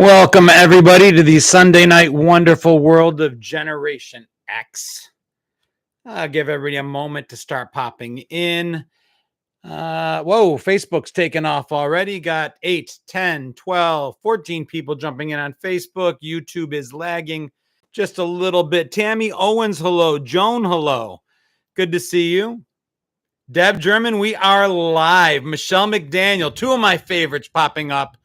Welcome, everybody, to the Sunday night Wonderful World of Generation X. I'll give everybody a moment to start popping in. Whoa, Facebook's taken off already. Got 8, 10, 12, 14 people jumping in on Facebook. YouTube is lagging just a little bit. Tammy Owens, hello. Joan, hello. Good to see you. Deb German, we are live. Michelle McDaniel, two of my favorites popping up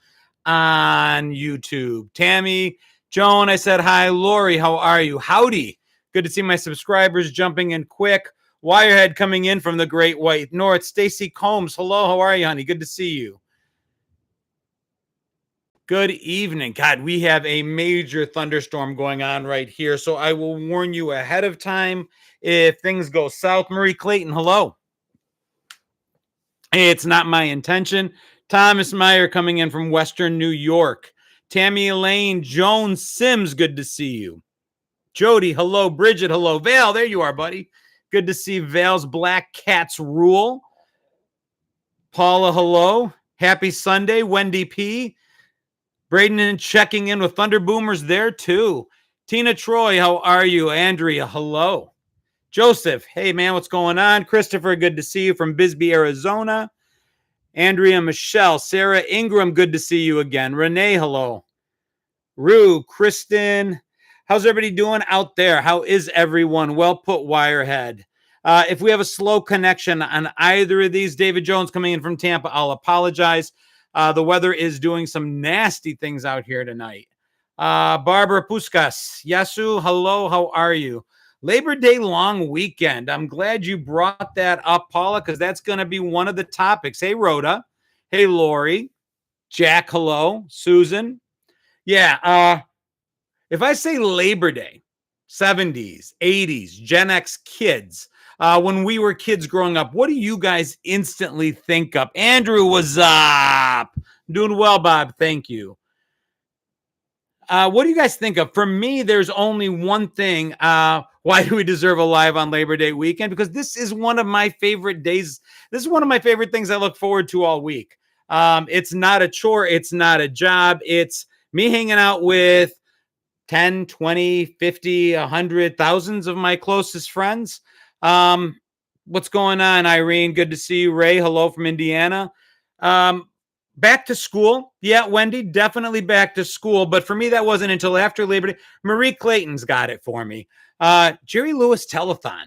on YouTube. Tammy, Joan, I said hi. Lori, how are you? Howdy. Good to see my subscribers jumping in quick. Wirehead coming in from the Great White North. Stacy Combs, hello. How are you, honey? Good to see you. Good evening. God, we have a major thunderstorm going on right here, so I will warn you ahead of time if things go south. Marie Clayton, hello. It's not my intention. Thomas Meyer coming in from Western New York. Tammy Elaine Jones Sims, good to see you. Jody, hello. Bridget, hello. Val, there you are, buddy. Good to see Val's Black Cats Rule. Paula, hello. Happy Sunday. Wendy P. Braden checking in with Thunder Boomers there too. Tina Troy, how are you? Andrea, hello. Joseph, hey man, what's going on? Christopher, good to see you from Bisbee, Arizona. Andrea Michelle, Sarah Ingram, good to see you again. Renee, hello. Rue, Kristen, how's everybody doing out there? How is everyone? Well put, Wirehead. If we have a slow connection on either of these, David Jones coming in from Tampa, I'll apologize. The weather is doing some nasty things out here tonight. Barbara Puskas, Yasu, hello, how are you? Labor Day long weekend. I'm glad you brought that up, Paula, because that's going to be one of the topics. Hey, Rhoda. Hey, Lori. Jack, hello. Susan. Yeah, if I say Labor Day, 70s, 80s, Gen X kids, when we were kids growing up, what do you guys instantly think of? Andrew, what's up? Doing well, Bob. Thank you. What do you guys think of? For me, there's only one thing. Why do we deserve a live on Labor Day weekend? Because this is one of my favorite days. This is one of my favorite things I look forward to all week. It's not a chore. It's not a job. It's me hanging out with 10, 20, 50, 100, thousands of my closest friends. What's going on, Irene? Good to see you. Ray, hello from Indiana. Back to school. Yeah, Wendy, definitely back to school. But for me, that wasn't until after Labor Day. Marie Clayton's got it for me. Jerry Lewis Telethon.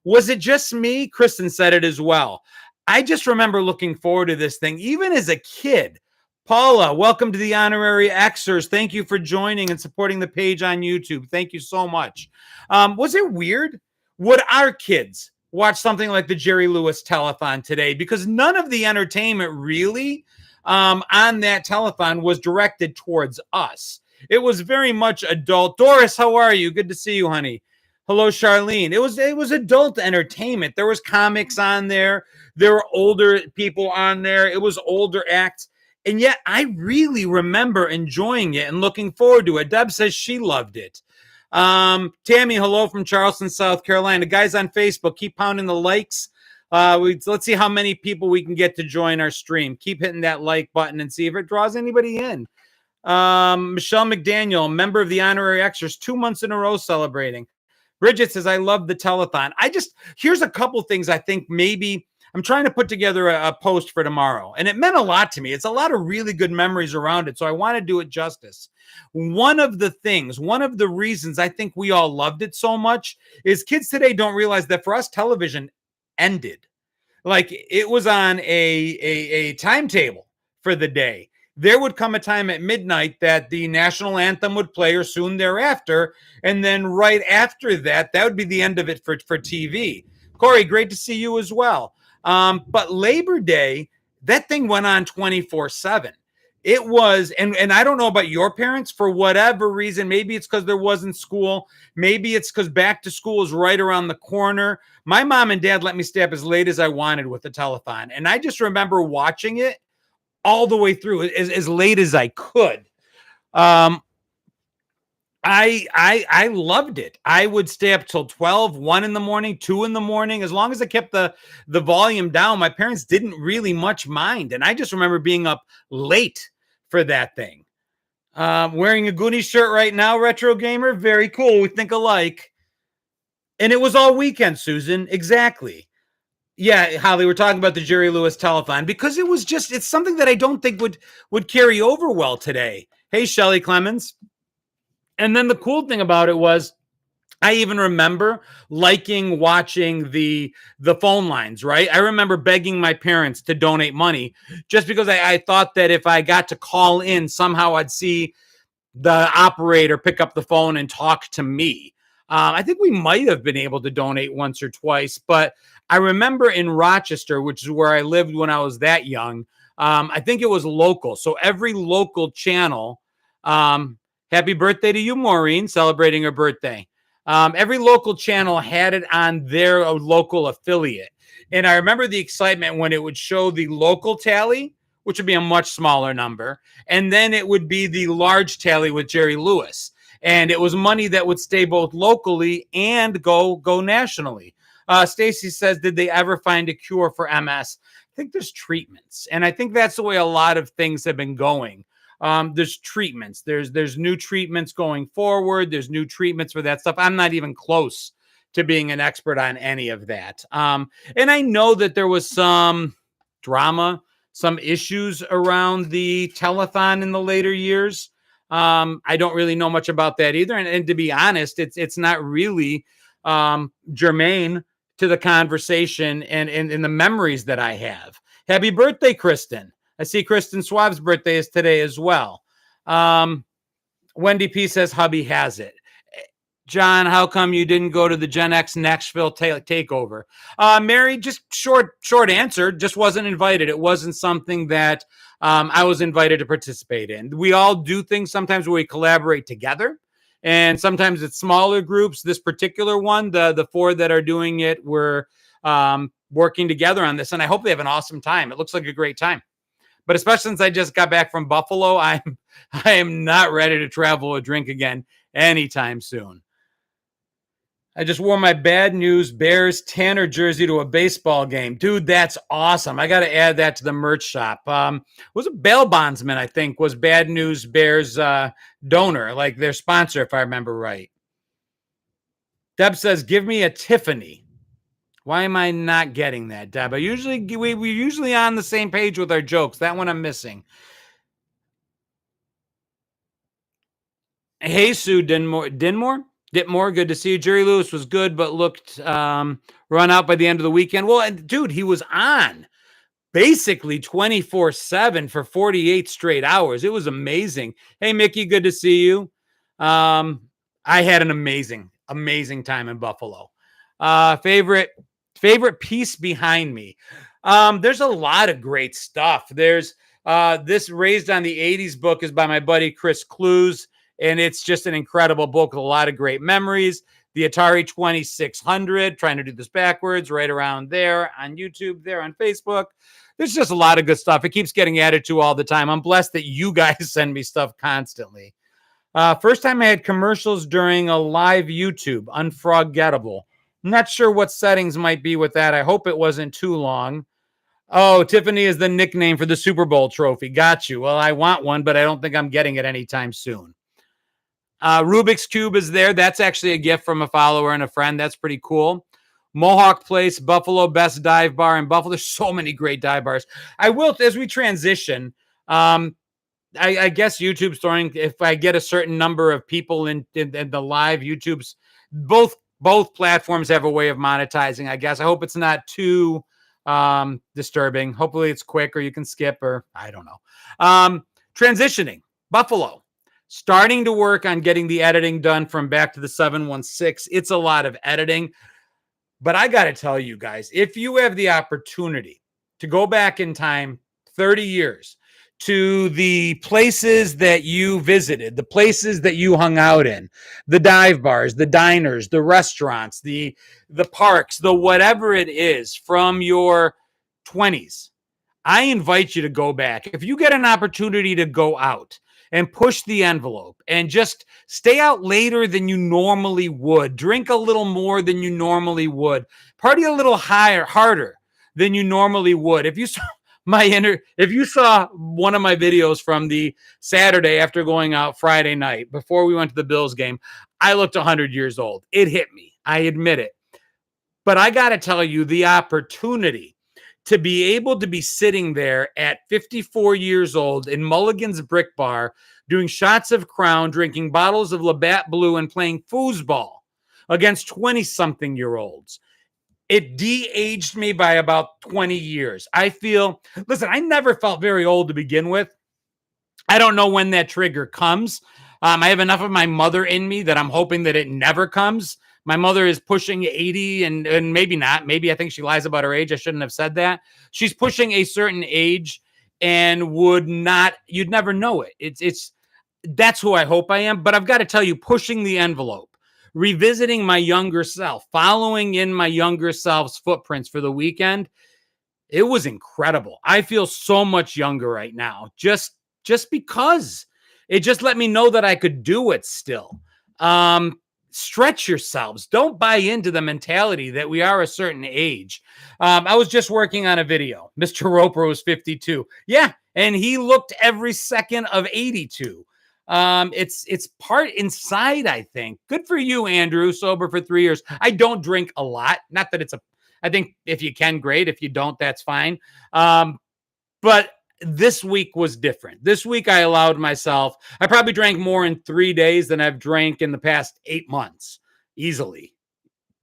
Was it just me? Kristen said it as well. I just remember looking forward to this thing, even as a kid. Paula, welcome to the Honorary Xers. Thank you for joining and supporting the page on YouTube. Thank you so much. Was it weird? Would our kids watch something like the Jerry Lewis Telethon today? Because none of the entertainment really on that telethon was directed towards us. It was very much adult. Doris, how are you? Good to see you, honey. Hello, Charlene. It was adult entertainment. There was comics on there. There were older people on there. It was older acts. And yet I really remember enjoying it and looking forward to it. Deb says she loved it. Tammy, hello from Charleston, South Carolina. Guys on Facebook, keep pounding the likes. Let's see how many people we can get to join our stream. Keep hitting that like button and see if it draws anybody in. Michelle McDaniel, member of the Honorary Xers, 2 months in a row celebrating. Bridget says, I love the telethon. Here's a couple things I think maybe I'm trying to put together a post for tomorrow. And it meant a lot to me. It's a lot of really good memories around it. So I want to do it justice. One of the reasons I think we all loved it so much is kids today don't realize that for us, television ended. Like it was on a timetable for the day. There would come a time at midnight that the national anthem would play or soon thereafter. And then right after that, that would be the end of it for TV. Corey, great to see you as well. But Labor Day, that thing went on 24/7. It was, and I don't know about your parents, for whatever reason, maybe it's because there wasn't school. Maybe it's because back to school is right around the corner. My mom and dad let me stay up as late as I wanted with the telethon. And I just remember watching it all the way through as late as I could. I loved it. I would stay up till 12, 1 in the morning, 2 in the morning. As long as I kept the volume down, my parents didn't really much mind. And I just remember being up late for that thing. Wearing a Goonies shirt right now, Retro Gamer. Very cool. We think alike. And it was all weekend, Susan. Exactly. Yeah, Holly, we're talking about the Jerry Lewis telethon because it's something that I don't think would carry over well today. Hey, Shelly Clemens. And then the cool thing about it was I even remember watching the phone lines, right? I remember begging my parents to donate money just because I thought that if I got to call in, somehow I'd see the operator pick up the phone and talk to me. I think we might have been able to donate once or twice, but I remember in Rochester, which is where I lived when I was that young, I think it was local. So every local channel, happy birthday to you, Maureen, celebrating her birthday. Every local channel had it on their local affiliate. And I remember the excitement when it would show the local tally, which would be a much smaller number. And then it would be the large tally with Jerry Lewis. And it was money that would stay both locally and go nationally. Stacy says, did they ever find a cure for MS? I think there's treatments. And I think that's the way a lot of things have been going. There's treatments. There's new treatments going forward. There's new treatments for that stuff. I'm not even close to being an expert on any of that. And I know that there was some drama, some issues around the telethon in the later years. I don't really know much about that either. And to be honest, it's not really germane to the conversation and the memories that I have. Happy birthday, Kristen. I see Kristen Suave's birthday is today as well. Wendy P says hubby has it. John, how come you didn't go to the Gen X Nashville takeover? Mary, just short answer, just wasn't invited. It wasn't something that I was invited to participate in. We all do things sometimes where we collaborate together, and sometimes it's smaller groups. This particular one, the four that are doing it, were working together on this, and I hope they have an awesome time. It looks like a great time. But especially since I just got back from Buffalo, I am not ready to travel or drink again anytime soon. I just wore my Bad News Bears Tanner jersey to a baseball game. Dude, that's awesome. I got to add that to the merch shop. Was a bail bondsman, I think, was Bad News Bears donor, like their sponsor, if I remember right. Deb says, give me a Tiffany. Why am I not getting that, Deb? We're usually on the same page with our jokes. That one I'm missing. Hey, Sue Ditmore, good to see you. Jerry Lewis was good, but looked run out by the end of the weekend. Well, and dude, he was on basically 24/7 for 48 straight hours. It was amazing. Hey, Mickey, good to see you. I had an amazing time in Buffalo. Favorite piece behind me. There's a lot of great stuff. There's this Raised on the 80s book is by my buddy Chris Clues. And it's just an incredible book with a lot of great memories. The Atari 2600, trying to do this backwards, right around there on YouTube, there on Facebook. There's just a lot of good stuff. It keeps getting added to all the time. I'm blessed that you guys send me stuff constantly. First time I had commercials during a live YouTube, unforgettable. I'm not sure what settings might be with that. I hope it wasn't too long. Oh, Tiffany is the nickname for the Super Bowl trophy. Got you. Well, I want one, but I don't think I'm getting it anytime soon. Rubik's Cube is there. That's actually a gift from a follower and a friend. That's pretty cool. Mohawk Place, Buffalo, best dive bar in Buffalo. There's so many great dive bars. I will, as we transition, I guess YouTube's throwing, if I get a certain number of people in the live YouTubes, both platforms have a way of monetizing, I guess. I hope it's not too disturbing. Hopefully it's quick or you can skip or I don't know. Transitioning, Buffalo. Starting to work on getting the editing done from Back to the 716. It's a lot of editing. But I got to tell you guys, if you have the opportunity to go back in time 30 years to the places that you visited, the places that you hung out in, the dive bars, the diners, the restaurants, the parks, the whatever it is from your 20s, I invite you to go back. If you get an opportunity to go out and push the envelope and just stay out later than you normally would. Drink a little more than you normally would. Party a little harder than you normally would. If you saw If you saw one of my videos from the Saturday after going out Friday night before we went to the Bills game, I looked 100 years old. It hit me. I admit it. But I got to tell you, the opportunity to be able to be sitting there at 54 years old in Mulligan's Brick Bar, doing shots of Crown, drinking bottles of Labatt Blue, and playing foosball against 20-something-year-olds. It de-aged me by about 20 years. Listen, I never felt very old to begin with. I don't know when that trigger comes. I have enough of my mother in me that I'm hoping that it never comes. My mother is pushing 80 and maybe not. Maybe I think she lies about her age. I shouldn't have said that. She's pushing a certain age and you'd never know it. That's who I hope I am. But I've got to tell you, pushing the envelope, revisiting my younger self, following in my younger self's footprints for the weekend, it was incredible. I feel so much younger right now, just because it just let me know that I could do it still. Stretch yourselves. Don't buy into the mentality that we are a certain age. I was just working on a video. Mr. Roper was 52. Yeah, and he looked every second of 82. It's part inside, I think. Good for you, Andrew, sober for 3 years. I don't drink a lot. Not that I think if you can, great. If you don't, that's fine. But this week was different. This week I allowed myself, I probably drank more in 3 days than I've drank in the past 8 months. Easily.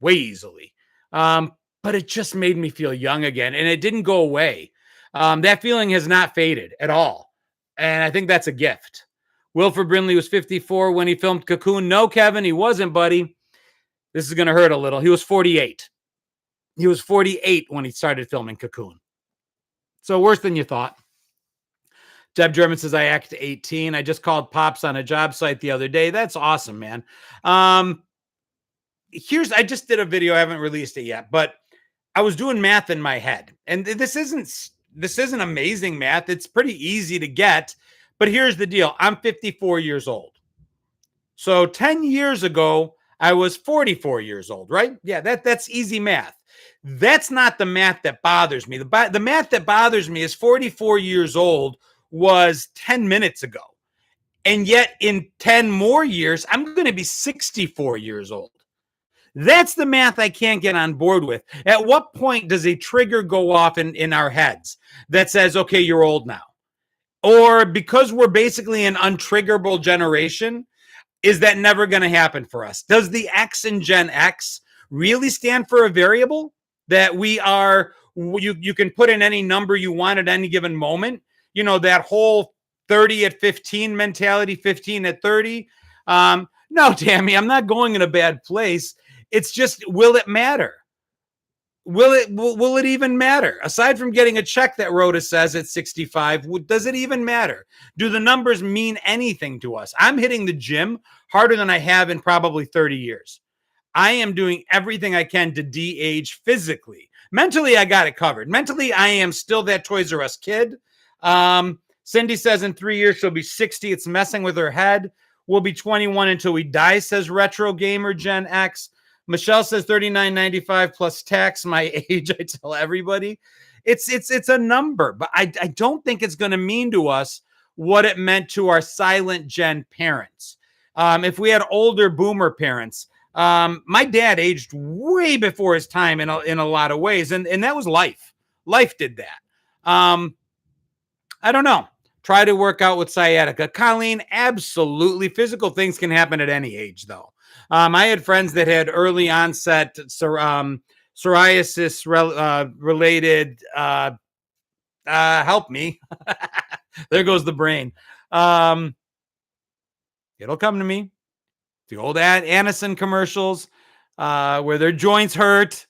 Way easily. But it just made me feel young again, and it didn't go away. That feeling has not faded at all. And I think that's a gift. Wilford Brinley was 54 when he filmed Cocoon. No, Kevin, he wasn't, buddy. This is going to hurt a little. He was 48. He was 48 when he started filming Cocoon. So worse than you thought. Deb German says, I act 18. I just called Pops on a job site the other day. That's awesome, man. I just did a video. I haven't released it yet, but I was doing math in my head. And this isn't amazing math. It's pretty easy to get. But here's the deal. I'm 54 years old. So 10 years ago, I was 44 years old, right? Yeah, that's easy math. That's not the math that bothers me. The math that bothers me is 44 years old was 10 minutes ago. And yet in 10 more years, I'm going to be 64 years old. That's the math I can't get on board with. At what point does a trigger go off in our heads that says, okay, you're old now? Or because we're basically an untriggerable generation, is that never going to happen for us? Does the X in Gen X really stand for a variable that you can put in any number you want at any given moment? You know, that whole 30 at 15 mentality, 15 at 30. No, Tammy, I'm not going in a bad place. It's just, will it matter? Will it even matter? Aside from getting a check that Rhoda says at 65, does it even matter? Do the numbers mean anything to us? I'm hitting the gym harder than I have in probably 30 years. I am doing everything I can to de-age physically. Mentally, I got it covered. Mentally, I am still that Toys R Us kid. Cindy says in 3 years, she'll be 60. It's messing with her head. We'll be 21 until we die, says Retro Gamer Gen X. Michelle says 39.95 plus tax. My age, I tell everybody. It's a number, but I don't think it's going to mean to us what it meant to our silent gen parents. If we had older boomer parents, my dad aged way before his time in a lot of ways, and that was life. Life did that. I don't know. Try to work out with sciatica. Colleen, absolutely. Physical things can happen at any age, though. I had friends that had early onset psoriasis related. Help me. There goes the brain. It'll come to me. The old Anison commercials where their joints hurt,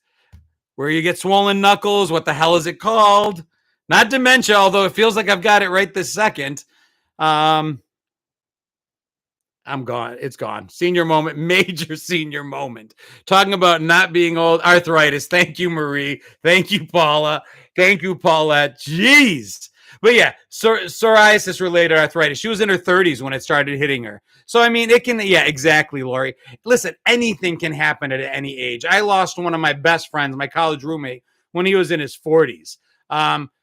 where you get swollen knuckles. What the hell is it called? Not dementia, although it feels like I've got it right this second. I'm gone. It's gone. Senior moment, major senior moment. Talking about not being old. Arthritis. Thank you, Marie. Thank you, Paula. Thank you, Paulette. Jeez. But yeah, psoriasis-related arthritis. She was in her 30s when it started hitting her. So, I mean, it can, yeah, exactly, Lori. Listen, anything can happen at any age. I lost one of my best friends, my college roommate, when he was in his 40s.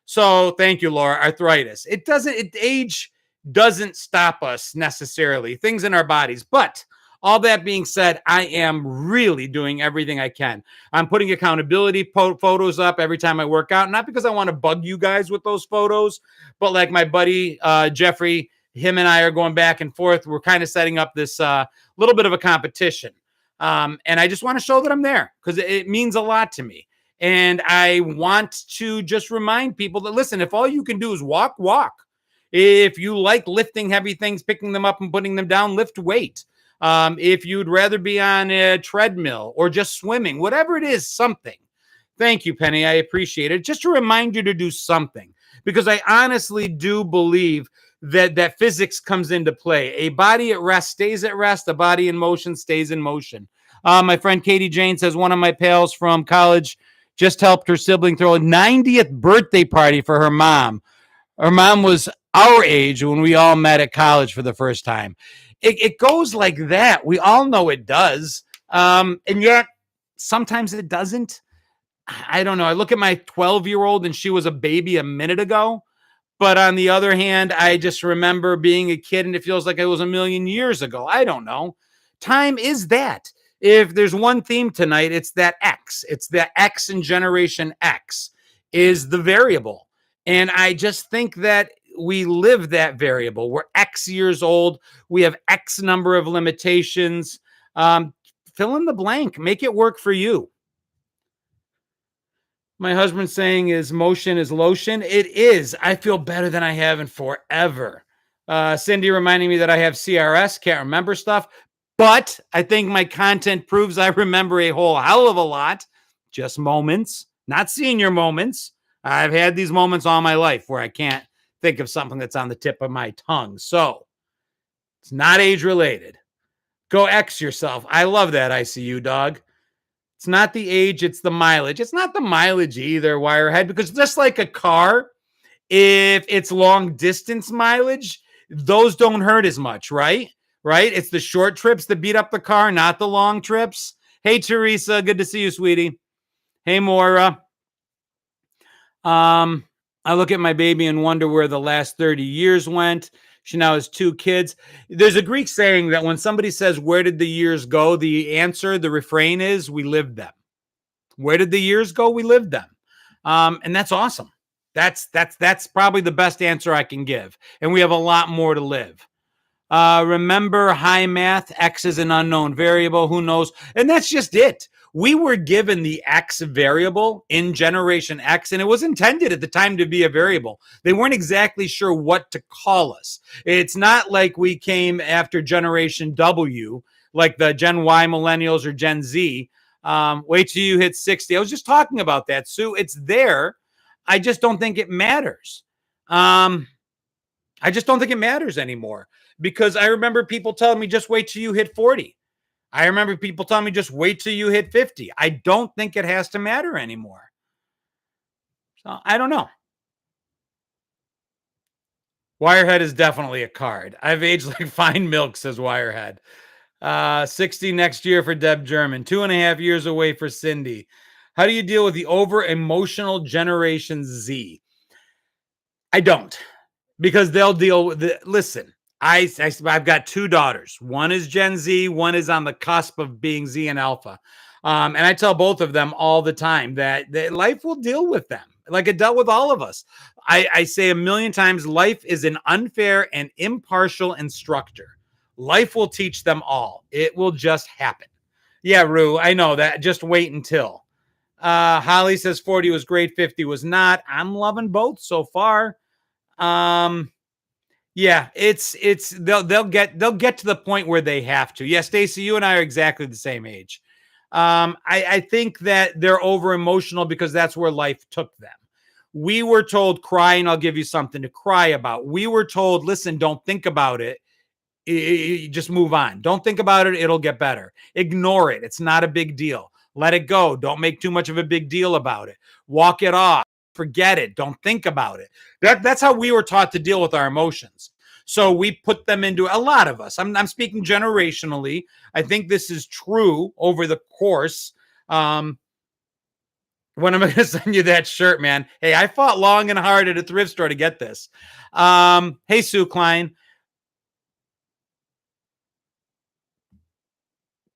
So thank you, Laura. Arthritis. Age doesn't stop us necessarily, things in our bodies. But all that being said, I am really doing everything I can. I'm putting accountability photos up every time I work out, not because I want to bug you guys with those photos, but like my buddy Jeffrey, him and I are going back and forth. We're kind of setting up this little bit of a competition. And I just want to show that I'm there because it means a lot to me. And I want to just remind people that, listen, if all you can do is walk, walk. If you like lifting heavy things, picking them up and putting them down, lift weight. If you'd rather be on a treadmill or just swimming, whatever it is, something. Thank you, Penny. I appreciate it. Just to remind you to do something, because I honestly do believe that physics comes into play. A body at rest stays at rest. A body in motion stays in motion. My friend Katie Jane says one of my pals from college just helped her sibling throw a 90th birthday party for her mom. Her mom was our age when we all met at college for the first time. It goes like that. We all know it does. And yet sometimes it doesn't. I don't know. I look at my 12-year-old and she was a baby a minute ago. But on the other hand, I just remember being a kid and it feels like it was a million years ago. I don't know. Time is that. If there's one theme tonight, it's that X. It's the X in Generation X is the variable. And I just think that we live that variable. We're X years old. We have X number of limitations. Fill in the blank. Make it work for you. My husband saying is motion is lotion. It is. I feel better than I have in forever. Cindy reminding me that I have CRS. Can't remember stuff. But I think my content proves I remember a whole hell of a lot. Just moments, not senior moments. I've had these moments all my life where I can't think of something that's on the tip of my tongue. So it's not age related. Go X yourself. I love that ICU dog. It's not the age, it's the mileage. It's not the mileage either, Wirehead, because just like a car, if it's long distance mileage, those don't hurt as much, right? Right? It's the short trips that beat up the car, not the long trips. Hey, Teresa, good to see you, sweetie. Hey, Maura. I look at my baby and wonder where the last 30 years went. She now has 2 kids. There's a Greek saying that when somebody says, where did the years go? The answer, the refrain is, we lived them. Where did the years go? We lived them. And that's awesome. That's probably the best answer I can give. And we have a lot more to live. Remember high math, X is an unknown variable. Who knows? And that's just it. We were given the X variable in Generation X, and it was intended at the time to be a variable. They weren't exactly sure what to call us. It's not like we came after Generation W, like the Gen Y millennials or Gen Z. Wait till you hit 60. I was just talking about that, Sue. It's there. I just don't think it matters. I just don't think it matters anymore. Because I remember people telling me, just wait till you hit 40. I remember people telling me, just wait till you hit 50. I don't think it has to matter anymore. So I don't know. Wirehead is definitely a card. I've aged like fine milk, says Wirehead. 60 next year for Deb German. 2.5 years away for Cindy. How do you deal with the over-emotional Generation Z? I don't. Because they'll deal with it. Listen. I've got 2 daughters. One is Gen Z. One is on the cusp of being Z and Alpha. And I tell both of them all the time that life will deal with them like it dealt with all of us. I say a million times, life is an unfair and impartial instructor. Life will teach them all. It will just happen. Yeah, Rue, I know that. Just wait until. Holly says 40 was great, 50 was not. I'm loving both so far. Yeah, it's they'll get to the point where they have to. Yeah, Stacy, you and I are exactly the same age. I think that they're over emotional because that's where life took them. We were told, cry and I'll give you something to cry about. We were told, listen, don't think about it. Just move on. Don't think about it. It'll get better. Ignore it. It's not a big deal. Let it go. Don't make too much of a big deal about it. Walk it off. Forget it. Don't think about it. That's how we were taught to deal with our emotions. So we put them into a lot of us. I'm speaking generationally. I think this is true over the course. When am I going to send you that shirt, man? Hey, I fought long and hard at a thrift store to get this. Hey, Sue Klein.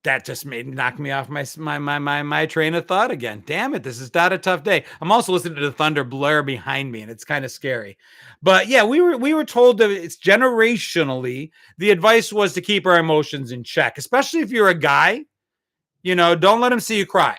That just knock me off my train of thought again. Damn it, this is not a tough day. I'm also listening to the thunder blare behind me, and it's kind of scary. But yeah, we were told that it's generationally. The advice was to keep our emotions in check, especially if you're a guy. Don't let them see you cry.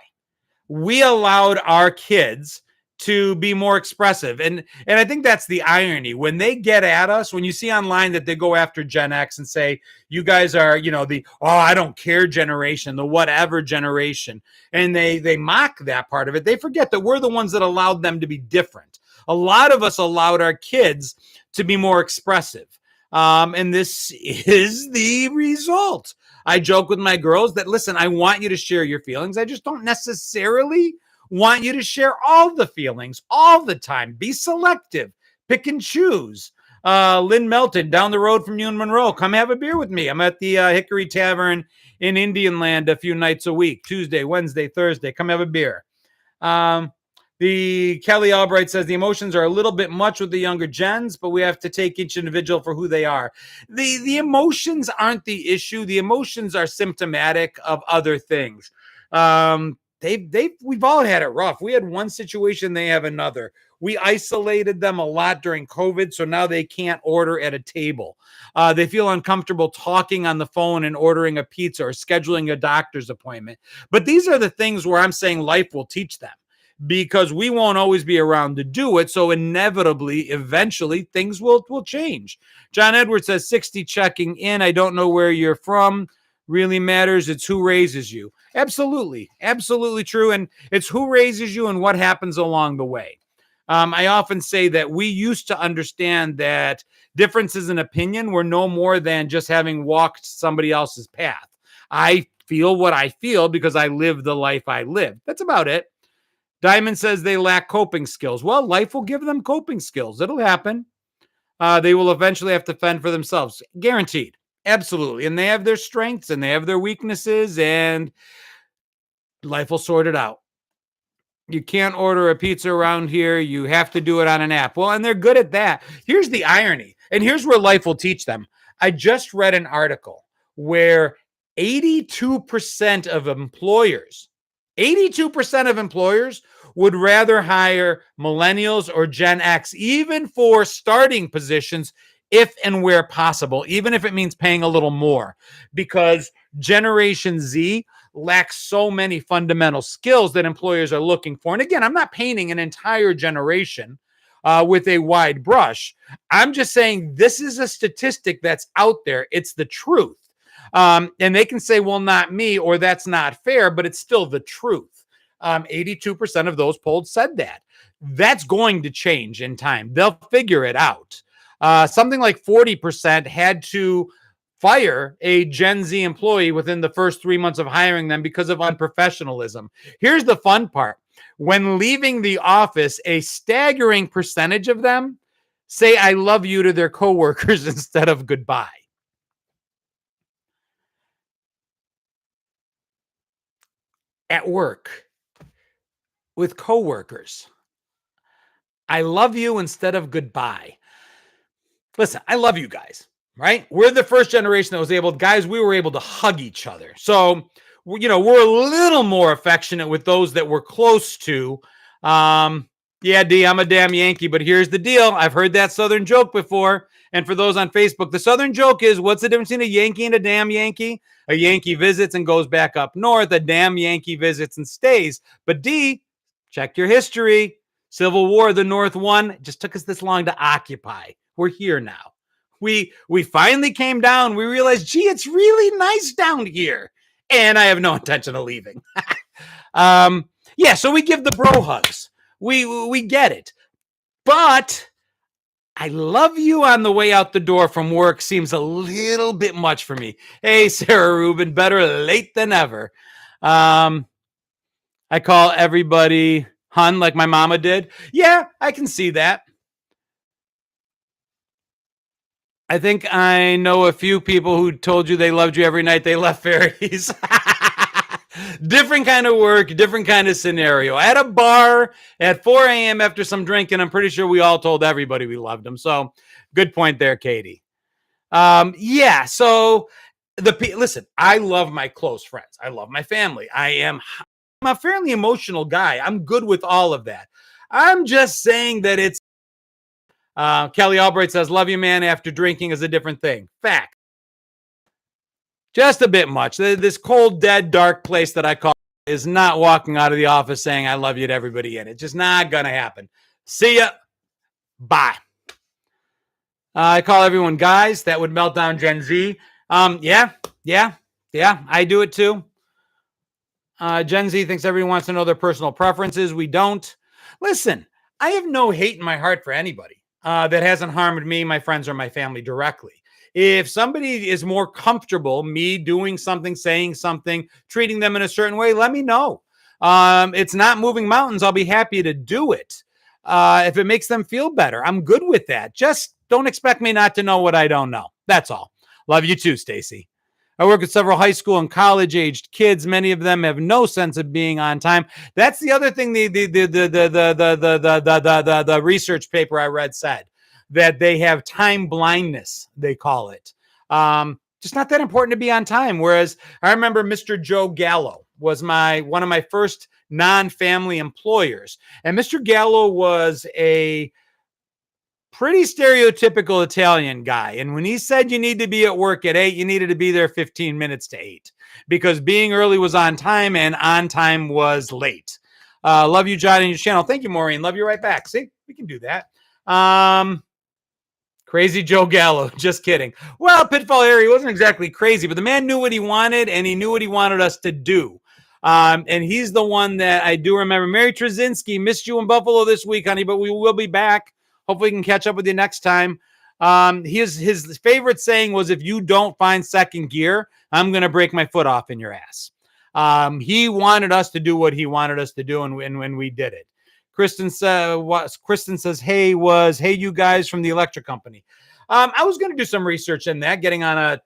We allowed our kids to be more expressive. And I think that's the irony. When they get at us, when you see online that they go after Gen X and say, you guys are, the, I don't care generation, the whatever generation, and they mock that part of it, they forget that we're the ones that allowed them to be different. A lot of us allowed our kids to be more expressive. And this is the result. I joke with my girls that, listen, I want you to share your feelings. I just don't necessarily want you to share all the feelings all the time. Be selective. Pick and choose. Lynn Melton, down the road from you in Monroe. Come have a beer with me. I'm at the Hickory Tavern in Indian Land a few nights a week. Tuesday, Wednesday, Thursday. Come have a beer. The Kelly Albright says the emotions are a little bit much with the younger gens, but we have to take each individual for who they are. The emotions aren't the issue. The emotions are symptomatic of other things. We've all had it rough. We had one situation, they have another. We isolated them a lot during COVID, so now they can't order at a table. They feel uncomfortable talking on the phone and ordering a pizza or scheduling a doctor's appointment. But these are the things where I'm saying life will teach them, because we won't always be around to do it. So inevitably, eventually, things will change. John Edwards says, 60 checking in. I don't know where you're from. Really matters. It's who raises you. Absolutely. Absolutely true. And it's who raises you and what happens along the way. I often say that we used to understand that differences in opinion were no more than just having walked somebody else's path. I feel what I feel because I live the life I live. That's about it. Diamond says they lack coping skills. Well, life will give them coping skills. It'll happen. They will eventually have to fend for themselves. Guaranteed. Absolutely. And they have their strengths and they have their weaknesses, and life will sort it out. You can't order a pizza around here. You have to do it on an app. Well, and they're good at that. Here's the irony, and here's where life will teach them. I just read an article where 82% of employers would rather hire millennials or Gen X, even for starting positions, if and where possible, even if it means paying a little more, because Generation Z lacks so many fundamental skills that employers are looking for. And again, I'm not painting an entire generation with a wide brush. I'm just saying this is a statistic that's out there. It's the truth. And they can say, well, not me, or that's not fair, but it's still the truth. 82% of those polled said that. That's going to change in time. They'll figure it out. Something like 40% had to fire a Gen Z employee within the first 3 months of hiring them because of unprofessionalism. Here's the fun part. When leaving the office, a staggering percentage of them say I love you to their coworkers instead of goodbye. At work, with coworkers, I love you instead of goodbye. Listen, I love you guys, right? We're the first generation that was able, guys, we were able to hug each other. So, we're a little more affectionate with those that we're close to. Yeah, D, I'm a damn Yankee, but here's the deal. I've heard that Southern joke before. And for those on Facebook, the Southern joke is, what's the difference between a Yankee and a damn Yankee? A Yankee visits and goes back up north. A damn Yankee visits and stays. But D, check your history. Civil War, the North won. It just took us this long to occupy. We're here now. We finally came down. We realized, gee, it's really nice down here. And I have no intention of leaving. Yeah, so we give the bro hugs. We get it. But I love you on the way out the door from work seems a little bit much for me. Hey, Sarah Rubin, better late than ever. I call everybody hun like my mama did. Yeah, I can see that. I think I know a few people who told you they loved you every night they left Fairies. Different kind of work, different kind of scenario. At a bar at 4 a.m. after some drinking, I'm pretty sure we all told everybody we loved them. So good point there, Katie. Yeah, so listen, I love my close friends. I love my family. I'm a fairly emotional guy. I'm good with all of that. I'm just saying that it's Kelly Albright says, love you, man, after drinking is a different thing. Fact. Just a bit much. This cold, dead, dark place that I call is not walking out of the office saying I love you to everybody in it. Just not going to happen. See ya. Bye. I call everyone guys. That would melt down Gen Z. Yeah, I do it too. Gen Z thinks everyone wants to know their personal preferences. We don't. Listen, I have no hate in my heart for anybody that hasn't harmed me, my friends, or my family directly. If somebody is more comfortable me doing something, saying something, treating them in a certain way, let me know. It's not moving mountains. I'll be happy to do it. If it makes them feel better, I'm good with that. Just don't expect me not to know what I don't know. That's all. Love you too, Stacy. I work with several high school and college-aged kids. Many of them have no sense of being on time. That's the other thing the research paper I read said, that they have time blindness, they call it. Just not that important to be on time. Whereas I remember Mr. Joe Gallo was one of my first non-family employers. And Mr. Gallo was a pretty stereotypical Italian guy. And when he said you need to be at work at 8, you needed to be there 15 minutes to 8, because being early was on time and on time was late. Love you, John, and your channel. Thank you, Maureen. Love you right back. See, we can do that. Crazy Joe Gallo. Just kidding. Well, Pitfall Harry wasn't exactly crazy, but the man knew what he wanted, and he knew what he wanted us to do. And he's the one that I do remember. Mary Trzynski, missed you in Buffalo this week, honey, but we will be back. Hopefully we can catch up with you next time. His favorite saying was, if you don't find second gear, I'm going to break my foot off in your ass. He wanted us to do what he wanted us to do, and when we did it. Kristen says, hey, you guys from the electric company. I was going to do some research in that, getting on a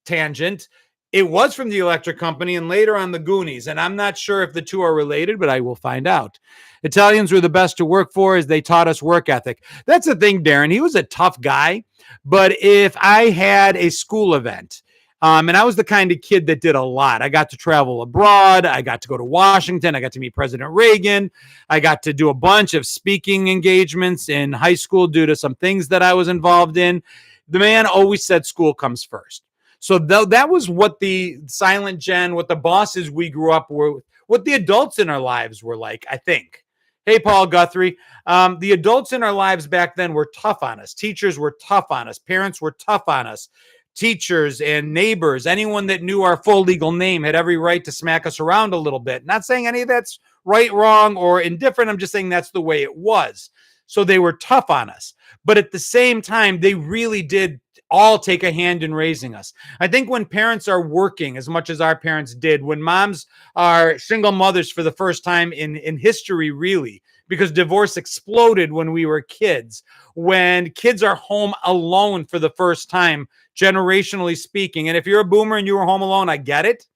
tangent. It was from the electric company and later on the Goonies, and I'm not sure if the two are related, but I will find out. Italians were the best to work for as they taught us work ethic. That's the thing, Darren. He was a tough guy, but if I had a school event, and I was the kind of kid that did a lot. I got to travel abroad. I got to go to Washington. I got to meet President Reagan. I got to do a bunch of speaking engagements in high school due to some things that I was involved in. The man always said school comes first. So that was what the silent gen, what the bosses we grew up with, what the adults in our lives were like, I think. Hey, Paul Guthrie. The adults in our lives back then were tough on us. Teachers were tough on us. Parents were tough on us. Teachers and neighbors, anyone that knew our full legal name had every right to smack us around a little bit. Not saying any of that's right, wrong, or indifferent. I'm just saying that's the way it was. So they were tough on us. But at the same time, they really did all take a hand in raising us. I think when parents are working as much as our parents did, when moms are single mothers for the first time in history, really, because divorce exploded when we were kids, when kids are home alone for the first time, generationally speaking. And if you're a boomer and you were home alone, I get it,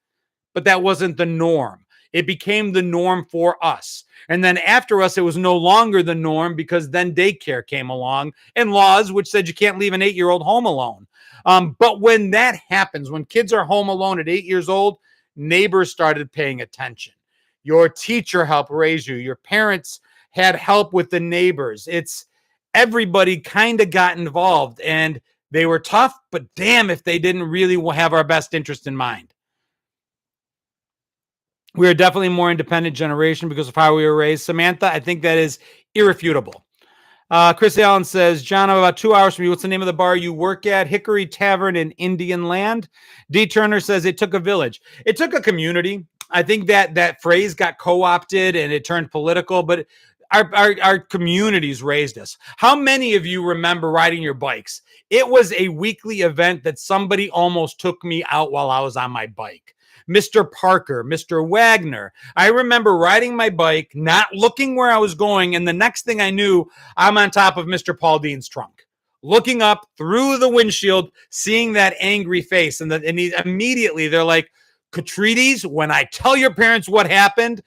but that wasn't the norm. It became the norm for us. And then after us, it was no longer the norm, because then daycare came along and laws which said you can't leave an 8-year-old home alone. But when that happens, when kids are home alone at 8 years old, neighbors started paying attention. Your teacher helped raise you. Your parents had help with the neighbors. Everybody kind of got involved, and they were tough, but damn if they didn't really have our best interest in mind. We are definitely a more independent generation because of how we were raised. Samantha, I think that is irrefutable. Chris Allen says, John, I'm about 2 hours from you. What's the name of the bar you work at? Hickory Tavern in Indian Land. D. Turner says, it took a village. It took a community. I think that phrase got co-opted and it turned political, but our communities raised us. How many of you remember riding your bikes? It was a weekly event that somebody almost took me out while I was on my bike. Mr. Parker, Mr. Wagner. I remember riding my bike, not looking where I was going, and the next thing I knew, I'm on top of Mr. Paul Dean's trunk, looking up through the windshield, seeing that angry face, and immediately they're like, Treaties, when I tell your parents what happened,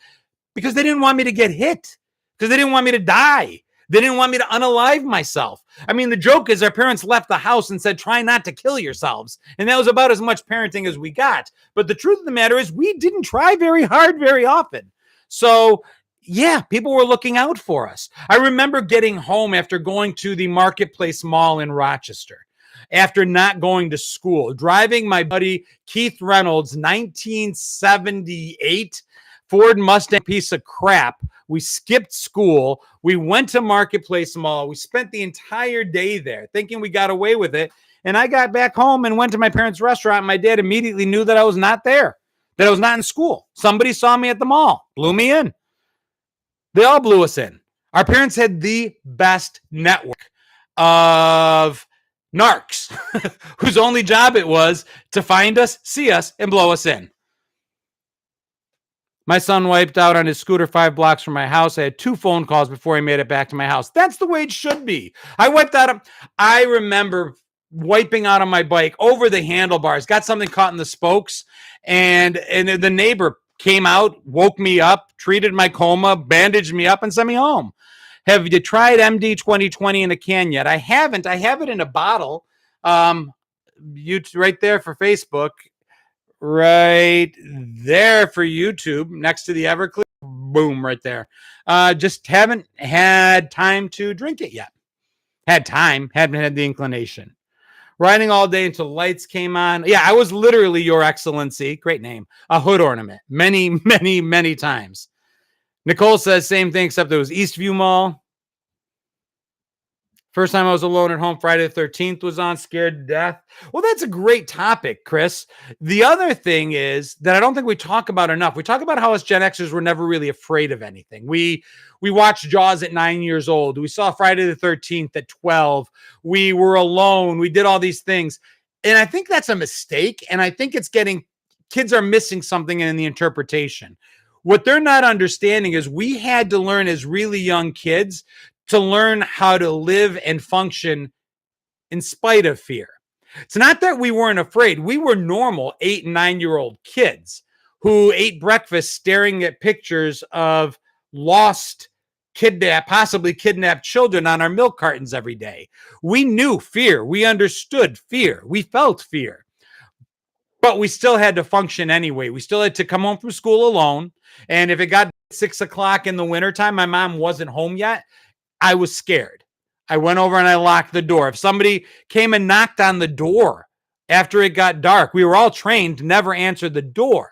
because they didn't want me to get hit, because they didn't want me to die. They didn't want me to unalive myself. I mean, the joke is our parents left the house and said, try not to kill yourselves. And that was about as much parenting as we got. But the truth of the matter is we didn't try very hard very often. So yeah, people were looking out for us. I remember getting home after going to the Marketplace Mall in Rochester, after not going to school, driving my buddy Keith Reynolds' 1978 Ford Mustang piece of crap. We skipped school. We went to Marketplace Mall. We spent the entire day there thinking we got away with it. And I got back home and went to my parents' restaurant. And my dad immediately knew that I was not there, that I was not in school. Somebody saw me at the mall, blew me in. They all blew us in. Our parents had the best network of narcs whose only job it was to find us, see us, and blow us in. My son wiped out on his scooter 5 blocks from my house. I had 2 phone calls before he made it back to my house. That's the way it should be. I remember wiping out on my bike over the handlebars, got something caught in the spokes, and the neighbor came out, woke me up, treated my coma, bandaged me up, and sent me home. Have you tried MD 2020 in a can yet? I haven't. I have it in a bottle. You right there for Facebook. Right there for YouTube, next to the Everclear. Boom, right there. Just haven't had time to drink it yet. Had time, haven't had the inclination. Riding all day until lights came on. Yeah, I was literally, Your Excellency, great name, a hood ornament many, many, many times. Nicole says same thing, except it was Eastview Mall. First time I was alone at home, Friday the 13th was on, scared to death. Well, that's a great topic, Chris. The other thing is that I don't think we talk about enough. We talk about how us Gen Xers were never really afraid of anything. We watched Jaws at 9 years old. We saw Friday the 13th at 12. We were alone. We did all these things. And I think that's a mistake. And I think kids are missing something in the interpretation. What they're not understanding is we had to learn as really young kids to learn how to live and function in spite of fear. It's not that we weren't afraid. We were normal 8 and 9-year-old kids who ate breakfast staring at pictures of lost, possibly kidnapped children on our milk cartons every day. We knew fear. We understood fear. We felt fear. But we still had to function anyway. We still had to come home from school alone. And if it got 6 o'clock in the wintertime, my mom wasn't home yet, I was scared. I went over and I locked the door. If somebody came and knocked on the door after it got dark, we were all trained to never answer the door.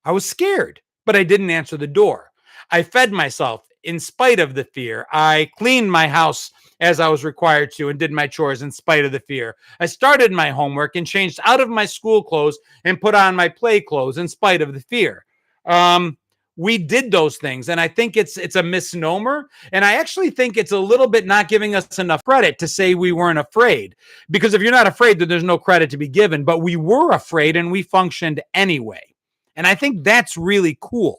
I was scared, but I didn't answer the door. I fed myself in spite of the fear. I cleaned my house as I was required to and did my chores in spite of the fear. I started my homework and changed out of my school clothes and put on my play clothes in spite of the fear. We did those things, and I think it's a misnomer, and I actually think it's a little bit not giving us enough credit to say we weren't afraid, because if you're not afraid, then there's no credit to be given, but we were afraid, and we functioned anyway, and I think that's really cool.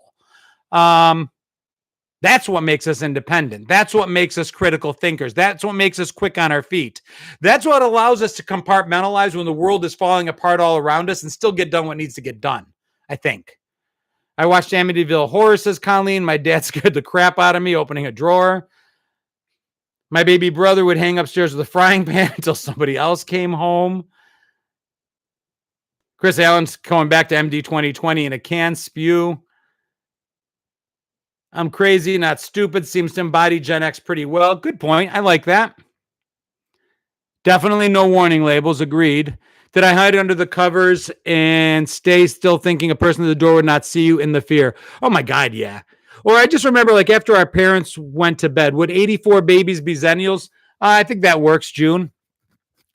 That's what makes us independent. That's what makes us critical thinkers. That's what makes us quick on our feet. That's what allows us to compartmentalize when the world is falling apart all around us and still get done what needs to get done, I think. I watched Amityville Horror, says Colleen. My dad scared the crap out of me opening a drawer. My baby brother would hang upstairs with a frying pan until somebody else came home. Chris Allen's going back to MD 2020 in a can. Spew. I'm crazy, not stupid. Seems to embody Gen X pretty well. Good point. I like that. Definitely no warning labels. Agreed. Did I hide under the covers and stay still thinking a person at the door would not see you in the fear? Oh my God, yeah. Or I just remember, like, after our parents went to bed, would 84 babies be Zennials? I think that works, June.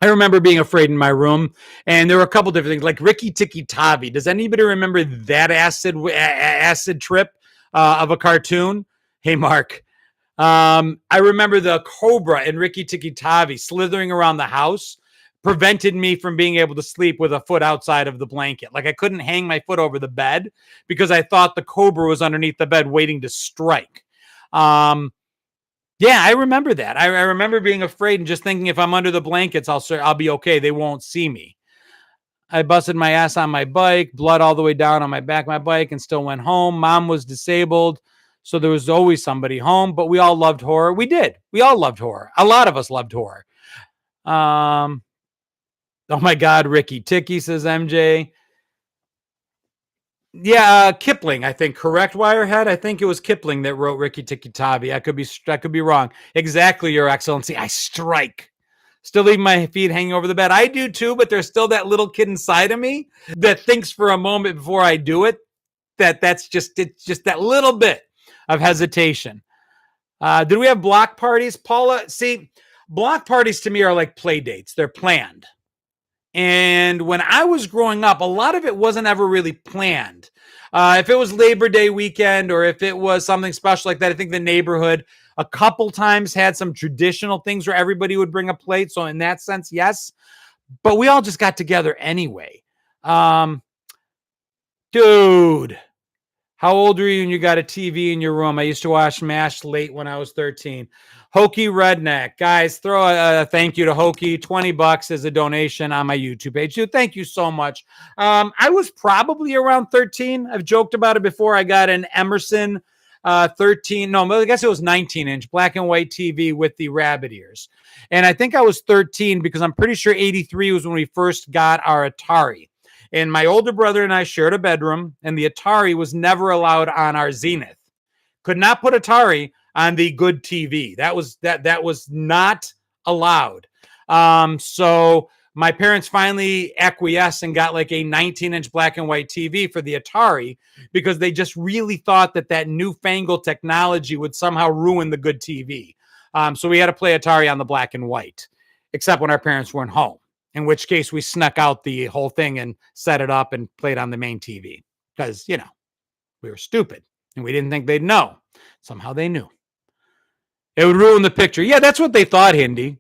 I remember being afraid in my room, and there were a couple different things, like Ricky Tikki Tavi. Does anybody remember that acid trip of a cartoon? Hey, Mark. I remember the cobra and Ricky Tikki Tavi slithering around the house prevented me from being able to sleep with a foot outside of the blanket. Like, I couldn't hang my foot over the bed because I thought the cobra was underneath the bed waiting to strike. Yeah, I remember that. I remember being afraid and just thinking if I'm under the blankets, I'll be okay. They won't see me. I busted my ass on my bike, blood all the way down on my back of my bike, and still went home. Mom was disabled, so there was always somebody home, but we all loved horror. We did. We all loved horror. A lot of us loved horror. Oh my God, Ricky Ticky, says MJ. Yeah, Kipling, I think. Correct, Wirehead? I think it was Kipling that wrote Ricky Tikki Tavi. I could be wrong. Exactly, Your Excellency. I strike. Still leave my feet hanging over the bed. I do too, but there's still that little kid inside of me that thinks for a moment before I do it it's just that little bit of hesitation. Did we have block parties, Paula? See, block parties to me are like play dates. They're planned. And when I was growing up, a lot of it wasn't ever really planned. If it was Labor Day weekend or if it was something special like that, I think the neighborhood a couple times had some traditional things where everybody would bring a plate. So in that sense, yes. But we all just got together anyway. Dude, how old are you when you got a TV in your room? I used to watch MASH late when I was 13. Hokey Redneck. Guys, throw a thank you to Hokey. $20 as a donation on my YouTube page. Dude, thank you so much. I was probably around 13. I've joked about it before. I got an Emerson 13. No, I guess it was 19-inch black and white TV with the rabbit ears. And I think I was 13 because I'm pretty sure 83 was when we first got our Atari. And my older brother and I shared a bedroom, and the Atari was never allowed on our Zenith. Could not put Atari on the good TV. That was not allowed. So my parents finally acquiesced and got like a 19-inch black and white TV for the Atari because they just really thought that newfangled technology would somehow ruin the good TV. So we had to play Atari on the black and white, except when our parents weren't home. In which case we snuck out the whole thing and set it up and played on the main TV because, we were stupid and we didn't think they'd know. Somehow they knew. It would ruin the picture. Yeah, that's what they thought, Hindi.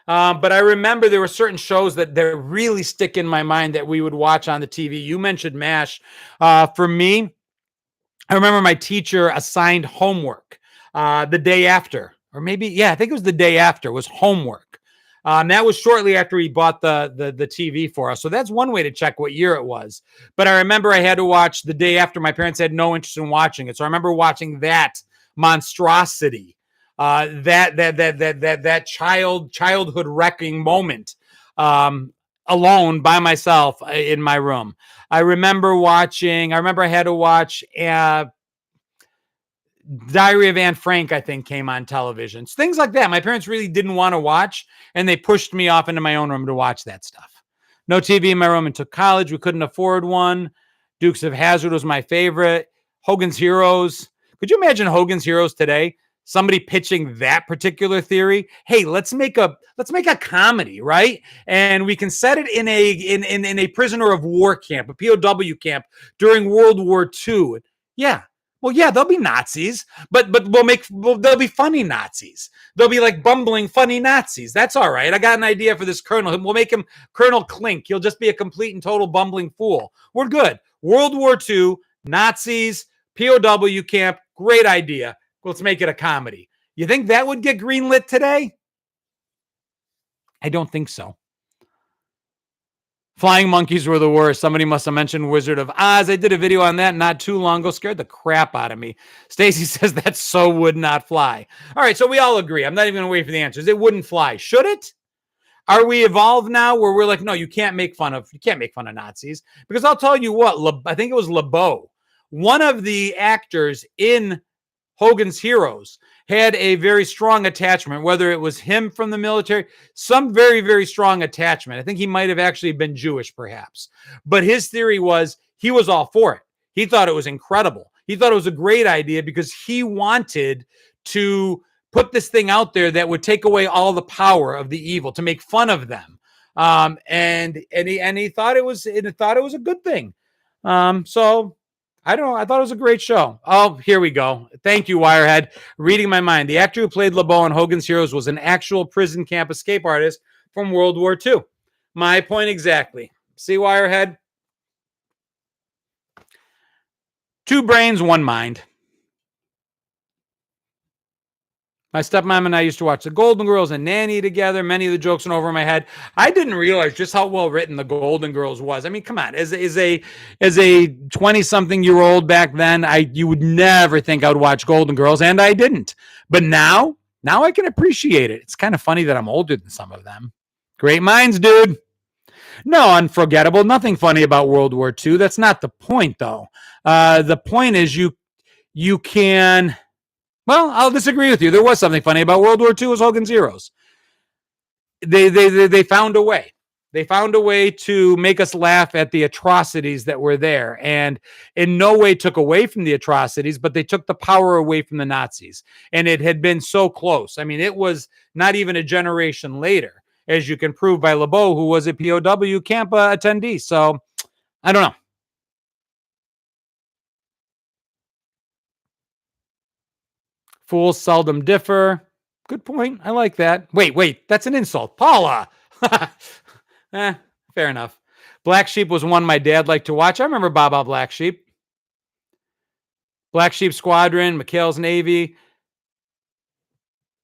But I remember there were certain shows that really stick in my mind that we would watch on the TV. You mentioned MASH. For me, I remember my teacher assigned homework the day after. Or maybe, I think it was the day after was homework. That was shortly after he bought the TV for us. So that's one way to check what year it was. But I remember I had to watch the day after. My parents had no interest in watching it. So I remember watching that monstrosity, that childhood wrecking moment alone by myself in my room. I remember I had to watch Diary of Anne Frank, I think, came on television. Things like that. My parents really didn't want to watch, and they pushed me off into my own room to watch that stuff. No TV in my room until college. We couldn't afford one. Dukes of Hazzard was my favorite. Hogans Heroes. Could you imagine Hogans Heroes today? Somebody pitching that particular theory. Hey, let's make a comedy, right? And we can set it in a prisoner of war camp, a POW camp during World War II. Yeah. Well, yeah, they'll be Nazis, but they'll be funny Nazis. They'll be like bumbling, funny Nazis. That's all right. I got an idea for this colonel. We'll make him Colonel Klink. He'll just be a complete and total bumbling fool. We're good. World War II, Nazis, POW camp. Great idea. Let's make it a comedy. You think that would get greenlit today? I don't think so. Flying monkeys were the worst. Somebody must have mentioned Wizard of Oz. I did a video on that not too long ago. Scared the crap out of me. Stacy says that so would not fly. All right, so we all agree. I'm not even going to wait for the answers. It wouldn't fly. Should it? Are we evolved now where we're like, no, you can't make fun of Nazis? Because I'll tell you what, I think it was LeBeau, one of the actors in Hogans Heroes, had a very strong attachment, whether it was him from the military, some very, very strong attachment. I think he might have actually been Jewish, perhaps. But his theory was he was all for it. He thought it was incredible. He thought it was a great idea because he wanted to put this thing out there that would take away all the power of the evil, to make fun of them. And he thought it was a good thing. So I don't know. I thought it was a great show. Oh, here we go. Thank you, Wirehead. Reading my mind. The actor who played LeBeau in Hogan's Heroes was an actual prison camp escape artist from World War II. My point exactly. See, Wirehead? 2 brains, 1 mind. My stepmom and I used to watch the Golden Girls and Nanny together. Many of the jokes went over my head. I didn't realize just how well written the Golden Girls was. I mean, come on, as a 20-something-year-old back then, you would never think I would watch Golden Girls, and I didn't. But now I can appreciate it. It's kind of funny that I'm older than some of them. Great minds, dude. No, unforgettable. Nothing funny about World War II. That's not the point, though. The point is you can. Well, I'll disagree with you. There was something funny about World War II. Was Hogans Heroes. They found a way. They found a way to make us laugh at the atrocities that were there, and in no way took away from the atrocities, but they took the power away from the Nazis. And it had been so close. I mean, it was not even a generation later, as you can prove by LeBeau, who was a POW camp attendee. So I don't know. Fools seldom differ. Good point. I like that. Wait. That's an insult. Paula. Fair enough. Black Sheep was one my dad liked to watch. I remember Baba Black Sheep. Black Sheep Squadron, McHale's Navy.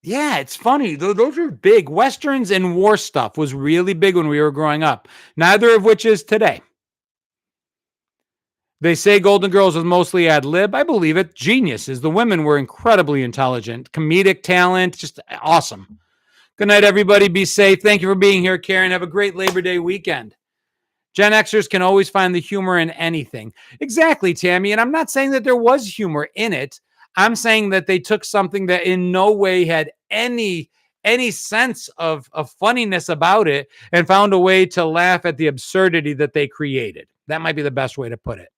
Yeah, it's funny. Those are big. Westerns and war stuff was really big when we were growing up. Neither of which is today. They say Golden Girls was mostly ad lib. I believe it. Geniuses. The women were incredibly intelligent. Comedic talent. Just awesome. Good night, everybody. Be safe. Thank you for being here, Karen. Have a great Labor Day weekend. Gen Xers can always find the humor in anything. Exactly, Tammy. And I'm not saying that there was humor in it. I'm saying that they took something that in no way had any sense of funniness about it and found a way to laugh at the absurdity that they created. That might be the best way to put it.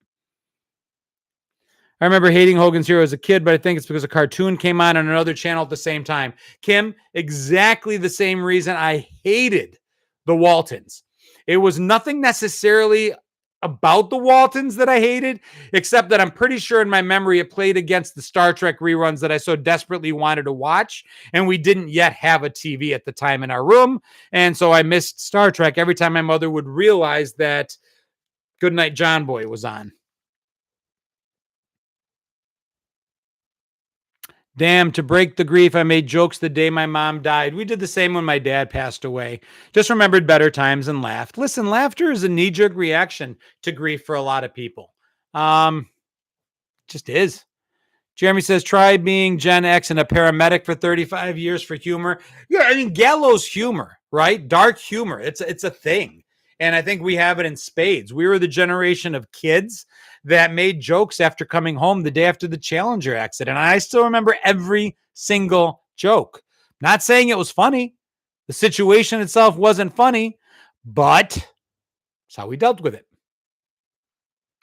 I remember hating Hogans Heroes as a kid, but I think it's because a cartoon came on another channel at the same time. Kim, exactly the same reason I hated the Waltons. It was nothing necessarily about the Waltons that I hated, except that I'm pretty sure in my memory it played against the Star Trek reruns that I so desperately wanted to watch, and we didn't yet have a TV at the time in our room, and so I missed Star Trek every time my mother would realize that Goodnight John Boy was on. Damn, to break the grief, I made jokes the day my mom died. We did the same when my dad passed away. Just remembered better times and laughed. Listen, laughter is a knee-jerk reaction to grief for a lot of people. Just is. Jeremy says, try being Gen X and a paramedic for 35 years for humor. Yeah, I mean, gallows humor, right? Dark humor. It's a thing. And I think we have it in spades. We were the generation of kids that made jokes after coming home the day after the Challenger accident. And I still remember every single joke. Not saying it was funny. The situation itself wasn't funny, but that's how we dealt with it.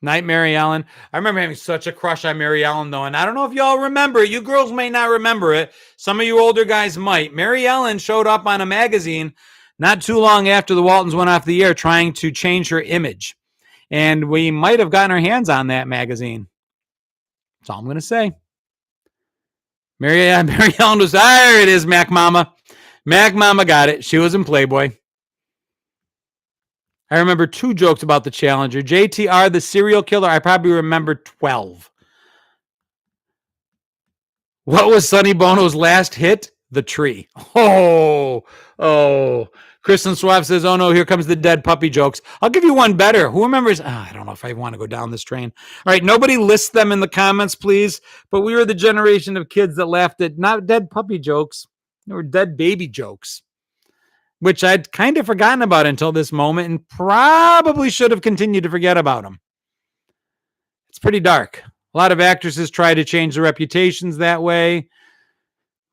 Night, Mary Ellen. I remember having such a crush on Mary Ellen, though. And I don't know if y'all remember. You girls may not remember it. Some of you older guys might. Mary Ellen showed up on a magazine not too long after the Waltons went off the air trying to change her image. And we might have gotten our hands on that magazine. That's all I'm going to say. Mary Ellen was, there it is, Mac Mama. Mac Mama got it. She was in Playboy. I remember 2 jokes about the Challenger. JTR, the serial killer, I probably remember 12. What was Sonny Bono's last hit? The Tree. Oh. Kristen Suave says, oh no, here comes the dead puppy jokes. I'll give you one better. Who remembers? I don't know if I want to go down this train. All right, nobody list them in the comments, please. But we were the generation of kids that laughed at not dead puppy jokes. They were dead baby jokes, which I'd kind of forgotten about until this moment and probably should have continued to forget about them. It's pretty dark. A lot of actresses try to change their reputations that way.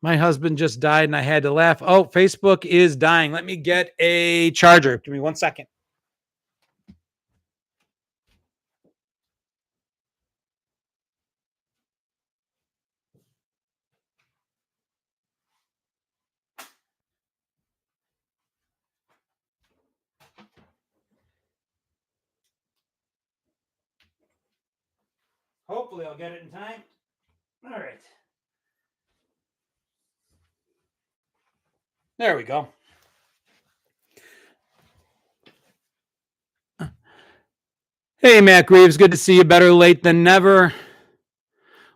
My husband just died and I had to laugh. Oh, Facebook is dying. Let me get a charger. Give me 1 second. Hopefully I'll get it in time. All right. There we go. Hey, Matt Greaves. Good to see you. Better late than never.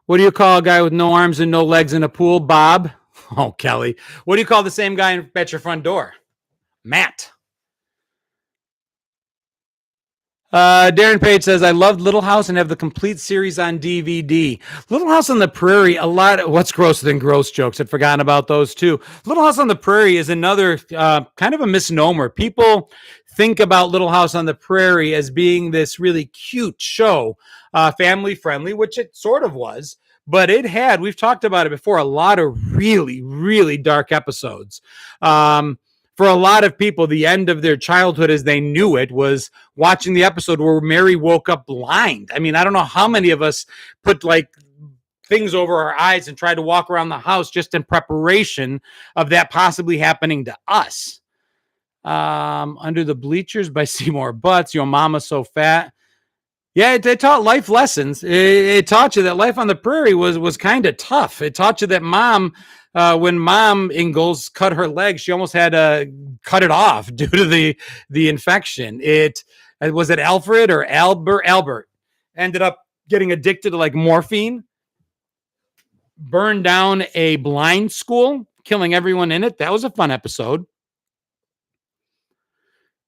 What do you call a guy with no arms and no legs in a pool? Bob. Oh, Kelly. What do you call the same guy at your front door? Matt. Darren Page says, I loved Little House and have the complete series on DVD. Little House on the Prairie, a lot of what's grosser than gross jokes. I'd forgotten about those too. Little House on the Prairie is another kind of a misnomer. People think about Little House on the Prairie as being this really cute show, family friendly, which it sort of was. But it had, we've talked about it before, a lot of really, really dark episodes. For a lot of people, the end of their childhood as they knew it was watching the episode where Mary woke up blind. I mean, I don't know how many of us put like things over our eyes and tried to walk around the house just in preparation of that possibly happening to us. Under the Bleachers by Seymour Butts, Your Mama's So Fat. Yeah, it taught life lessons. It taught you that life on the prairie was kind of tough. It taught you that when Mom Ingalls cut her leg, she almost had to cut it off due to the infection. Was it Alfred or Albert ended up getting addicted to like morphine, burned down a blind school, killing everyone in it. That was a fun episode.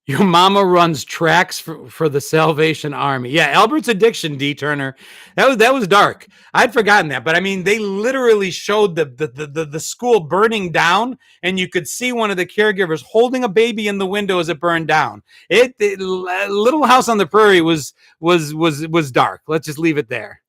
Your mama runs tracks for the Salvation Army. Yeah, Albert's addiction, D. Turner. That was dark. I'd forgotten that, but I mean, they literally showed the school burning down, and you could see one of the caregivers holding a baby in the window as it burned down. Little House on the Prairie was dark. Let's just leave it there.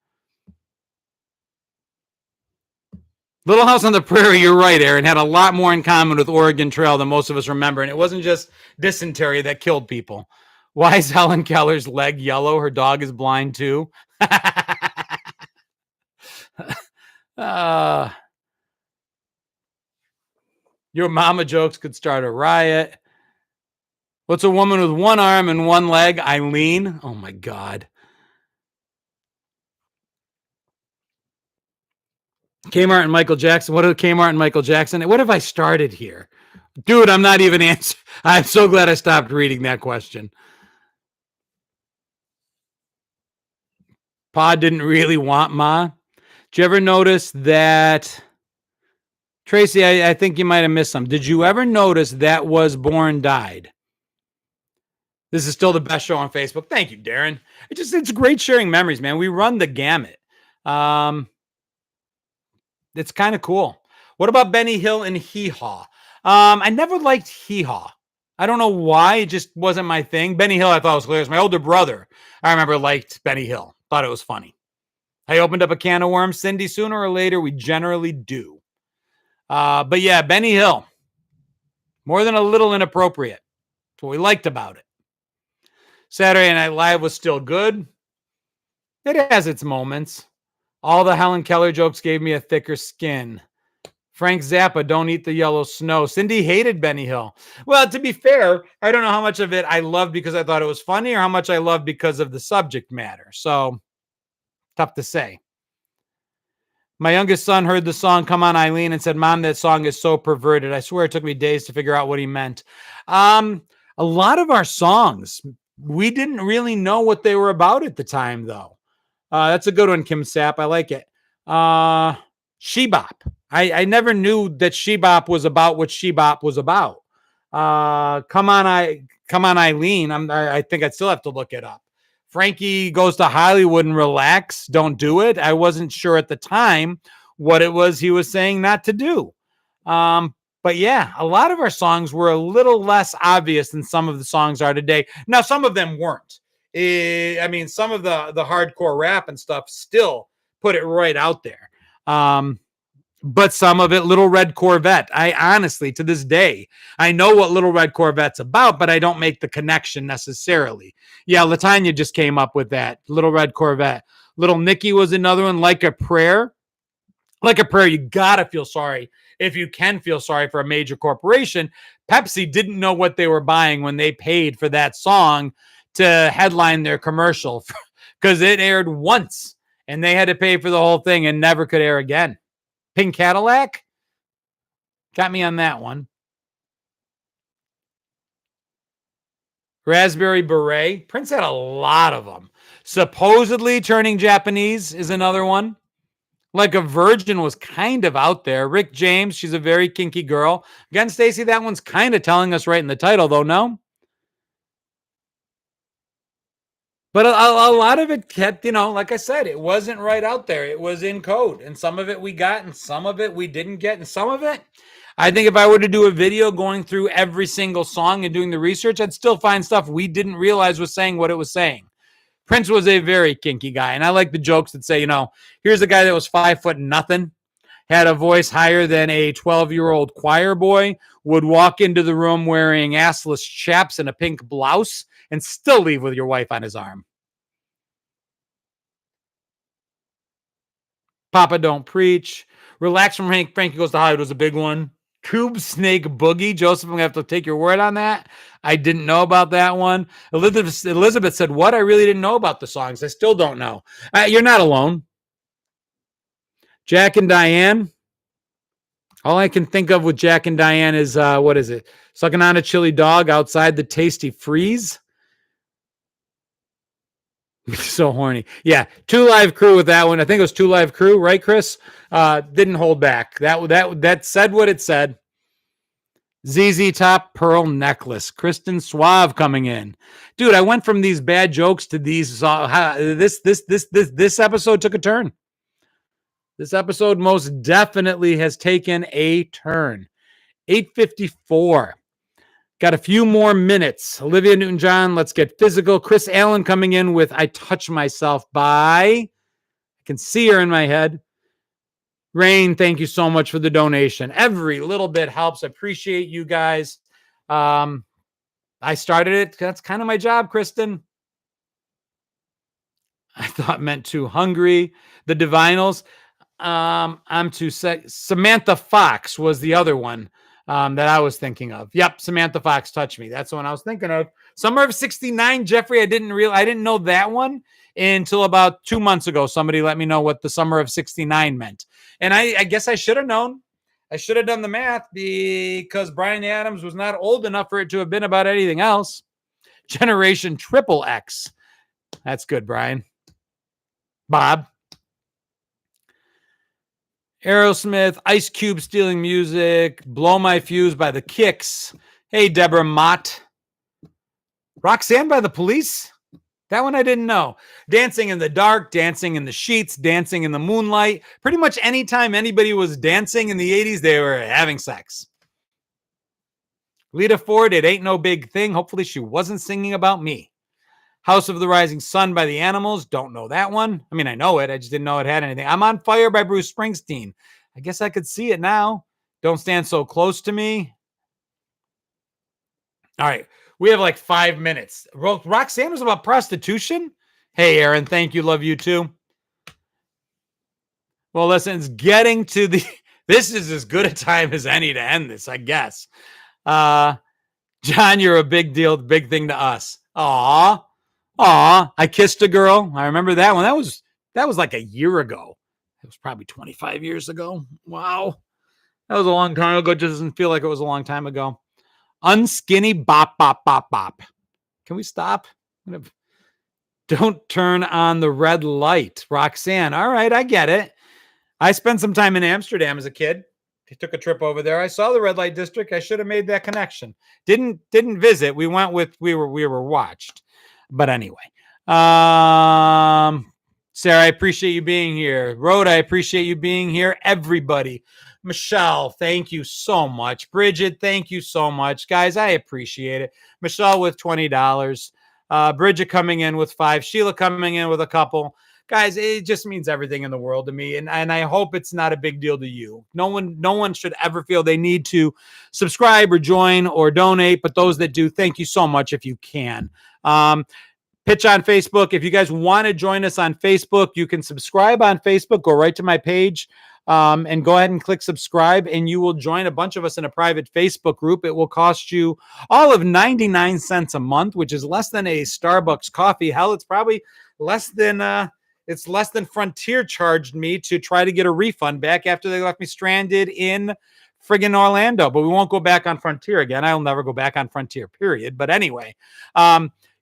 Little House on the Prairie, you're right, Aaron, had a lot more in common with Oregon Trail than most of us remember, and it wasn't just dysentery that killed people. Why is Helen Keller's leg yellow? Her dog is blind, too. Your mama jokes could start a riot. What's a woman with one arm and one leg? Eileen. Oh, my God. Kmart and Michael Jackson. What are Kmart and Michael Jackson? What have I started here? Dude, I'm not even answering. I'm so glad I stopped reading that question. Pa didn't really want Ma. Did you ever notice that? Tracy, I think you might have missed some. Did you ever notice that Was Born died? This is still the best show on Facebook. Thank you, Darren. It's great sharing memories, man. We run the gamut. It's kind of cool. What about Benny Hill and Hee Haw? I never liked Hee Haw. I don't know why. It just wasn't my thing. Benny Hill, I thought was hilarious. My older brother, I remember, liked Benny Hill. Thought it was funny. I opened up a can of worms, Cindy. Sooner or later, we generally do. But yeah, Benny Hill. More than a little inappropriate. That's what we liked about it. Saturday Night Live was still good. It has its moments. All the Helen Keller jokes gave me a thicker skin. Frank Zappa, don't eat the yellow snow. Cindy hated Benny Hill. Well, to be fair, I don't know how much of it I loved because I thought it was funny or how much I loved because of the subject matter. So, tough to say. My youngest son heard the song Come On Eileen and said, Mom, that song is so perverted. I swear it took me days to figure out what he meant. A lot of our songs, we didn't really know what they were about at the time, though. That's a good one, Kim Sapp. I like it. Shebop. I never knew that Shebop was about what Shebop was about. Come on, Eileen. I think I'd still have to look it up. Frankie Goes to Hollywood and Relax. Don't do it. I wasn't sure at the time what it was he was saying not to do. But yeah, a lot of our songs were a little less obvious than some of the songs are today. Now, some of them weren't. I mean, some of the hardcore rap and stuff still put it right out there. But some of it, Little Red Corvette. I honestly, to this day, I know what Little Red Corvette's about, but I don't make the connection necessarily. Yeah, Latanya just came up with that. Little Red Corvette. Little Nicky was another one, Like a Prayer. Like a Prayer, you gotta feel sorry. If you can feel sorry for a major corporation, Pepsi didn't know what they were buying when they paid for that song to headline their commercial because it aired once and they had to pay for the whole thing and never could air again. Pink Cadillac got me on that one. Raspberry Beret. Prince had a lot of them. Supposedly Turning Japanese is another one. Like a Virgin was kind of out there. Rick James, she's a very kinky girl. Again, Stacy, that one's kind of telling us right in the title, though, no? But a lot of it kept, like I said, it wasn't right out there. It was in code. And some of it we got, and some of it we didn't get. And some of it, I think if I were to do a video going through every single song and doing the research, I'd still find stuff we didn't realize was saying what it was saying. Prince was a very kinky guy. And I like the jokes that say, here's a guy that was 5 foot nothing, had a voice higher than a 12-year-old choir boy, would walk into the room wearing assless chaps and a pink blouse and still leave with your wife on his arm. Papa Don't Preach. Relax from Frankie Goes to Hollywood was a big one. Tube Snake Boogie. Joseph, I'm going to have to take your word on that. I didn't know about that one. Elizabeth said, what? I really didn't know about the songs. I still don't know. You're not alone. Jack and Diane. All I can think of with Jack and Diane is, what is it? Sucking on a chili dog outside the tasty freeze. So horny. Yeah, Two Live Crew with that one. I think it was Two Live Crew, right, Chris? Didn't hold back. That said what it said. ZZ Top Pearl Necklace. Kristen Suave coming in. Dude, I went from these bad jokes to these. This episode took a turn. This episode most definitely has taken a turn. 8:54. Got a few more minutes. Olivia Newton-John, let's get physical. Chris Allen coming in with I Touch Myself by, I can see her in my head. Rain, thank you so much for the donation. Every little bit helps. I appreciate you guys. I started it. That's kind of my job, Kristen. I thought meant too hungry. The Divinals. I'm too Samantha Fox was the other one. That I was thinking of. Yep, Samantha Fox Touch Me. That's the one I was thinking of. Summer of '69, Jeffrey. I didn't know that one until about 2 months ago. Somebody let me know what the Summer of '69 meant, and I guess I should have known. I should have done the math because Bryan Adams was not old enough for it to have been about anything else. Generation Triple X. That's good, Brian. Bob. Aerosmith, Ice Cube Stealing Music, Blow My Fuse by the Kicks. Hey, Deborah Mott. Roxanne by the Police? That one I didn't know. Dancing in the Dark, Dancing in the Sheets, Dancing in the Moonlight. Pretty much anytime anybody was dancing in the 80s, they were having sex. Lita Ford, It Ain't No Big Thing. Hopefully she wasn't singing about me. House of the Rising Sun by the Animals. Don't know that one. I mean, I know it. I just didn't know it had anything. I'm on Fire by Bruce Springsteen. I guess I could see it now. Don't Stand So Close to Me. All right. We have like 5 minutes. Roxanne was about prostitution. Hey, Aaron. Thank you. Love you too. Well, listen, it's getting to the... This is as good a time as any to end this, I guess. John, you're a big deal. Big thing to us. Aw. I Kissed a Girl. I remember that one. That was like a year ago. It was probably 25 years ago. Wow. That was a long time ago. It just doesn't feel like it was a long time ago. Unskinny Bop, Bop, Bop, Bop. Can we stop? Don't Turn on the Red Light. Roxanne. All right, I get it. I spent some time in Amsterdam as a kid. I took a trip over there. I saw the red light district. I should have made that connection. Didn't visit. We went with, we were watched. But anyway, Sarah, I appreciate you being here. Rhoda, I appreciate you being here. Everybody. Michelle, thank you so much. Bridget, thank you so much. Guys, I appreciate it. Michelle with $20. Bridget coming in with 5. Sheila coming in with a couple. Guys, it just means everything in the world to me. And I hope it's not a big deal to you. No one should ever feel they need to subscribe or join or donate. But those that do, thank you so much if you can. Pitch on Facebook. If you guys want to join us on Facebook, you can subscribe on Facebook. Go right to my page and go ahead and click subscribe, and you will join a bunch of us in a private Facebook group. It will cost you all of 99 cents a month, which is less than a Starbucks coffee. Hell, it's probably less than Frontier charged me to try to get a refund back after they left me stranded in friggin' Orlando. But we won't go back on Frontier again. I'll never go back on Frontier, period. But anyway,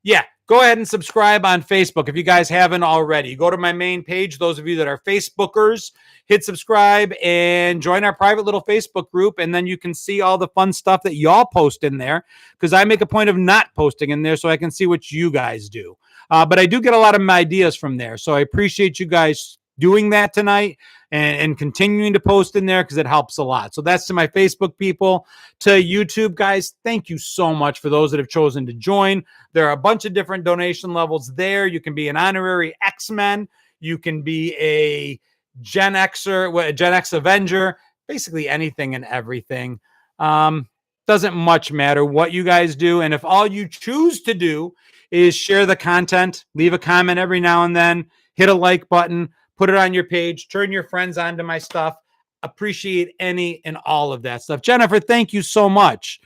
yeah, go ahead and subscribe on Facebook if you guys haven't already. Go to my main page. Those of you that are Facebookers, hit subscribe and join our private little Facebook group. And then you can see all the fun stuff that y'all post in there, because I make a point of not posting in there so I can see what you guys do. But I do get a lot of ideas from there. So I appreciate you guys doing that tonight and continuing to post in there, because it helps a lot. So that's to my Facebook people. To YouTube guys, thank you so much for those that have chosen to join. There are a bunch of different donation levels there. You can be an honorary X-Men. You can be a Gen Xer, a Gen X Avenger, basically anything and everything. Doesn't much matter what you guys do. And if all you choose to do is share the content, leave a comment every now and then, hit a like button, put it on your page, turn your friends onto my stuff. Appreciate any and all of that stuff. Jennifer, thank you so much.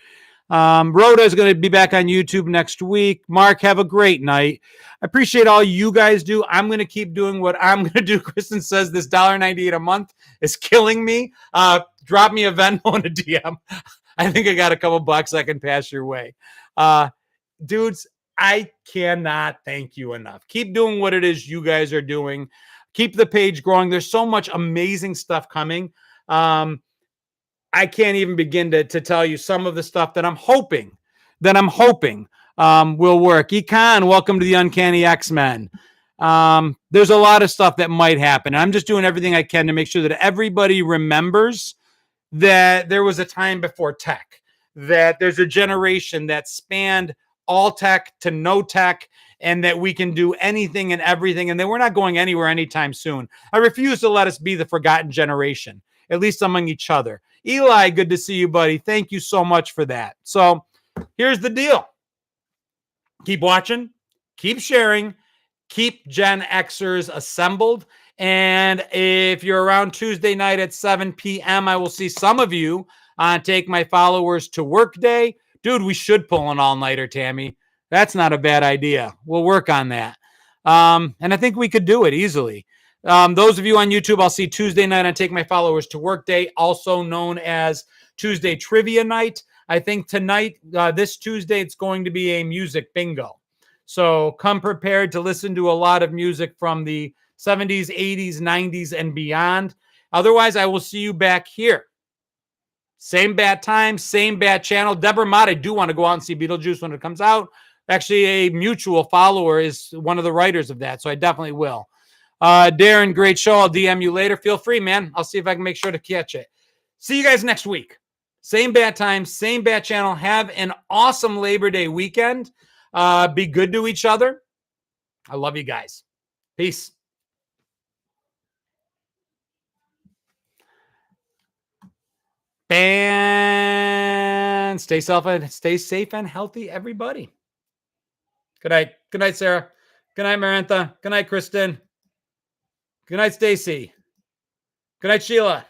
Rhoda is going to be back on YouTube next week. Mark, have a great night. I appreciate all you guys do. I'm going to keep doing what I'm going to do. Kristen says this $1.98 a month is killing me. Drop me a Venmo and a DM. I think I got a couple bucks I can pass your way. Dudes, I cannot thank you enough. Keep doing what it is you guys are doing. Keep the page growing. There's so much amazing stuff coming. I can't even begin to tell you some of the stuff that I'm hoping will work. Econ, welcome to the Uncanny X-Men. There's a lot of stuff that might happen. I'm just doing everything I can to make sure that everybody remembers that there was a time before tech, that there's a generation that spanned all tech to no tech, and that we can do anything and everything, and that we're not going anywhere anytime soon. I refuse to let us be the forgotten generation, at least among each other. Eli, good to see you, buddy. Thank you so much for that. So here's the deal. Keep watching, keep sharing, keep Gen Xers assembled. And if you're around Tuesday night at 7 p.m., I will see some of you on Take My Followers to Work Day. Dude, we should pull an all-nighter, Tammy. That's not a bad idea. We'll work on that. And I think we could do it easily. Those of you on YouTube, I'll see Tuesday night on Take My Followers to Work Day, also known as Tuesday Trivia Night. I think tonight, this Tuesday, it's going to be a music bingo. So come prepared to listen to a lot of music from the 70s, 80s, 90s, and beyond. Otherwise, I will see you back here. Same bad time, same bad channel. Deborah Mott, I do want to go out and see Beetlejuice when it comes out. Actually, a mutual follower is one of the writers of that, so I definitely will. Darren, great show. I'll DM you later. Feel free, man. I'll see if I can make sure to catch it. See you guys next week. Same bad time, same bad channel. Have an awesome Labor Day weekend. Be good to each other. I love you guys. Peace. And stay safe and healthy, everybody. Good night. Good night, Sarah. Good night, Marantha. Good night, Kristen. Good night, Stacy. Good night, Sheila.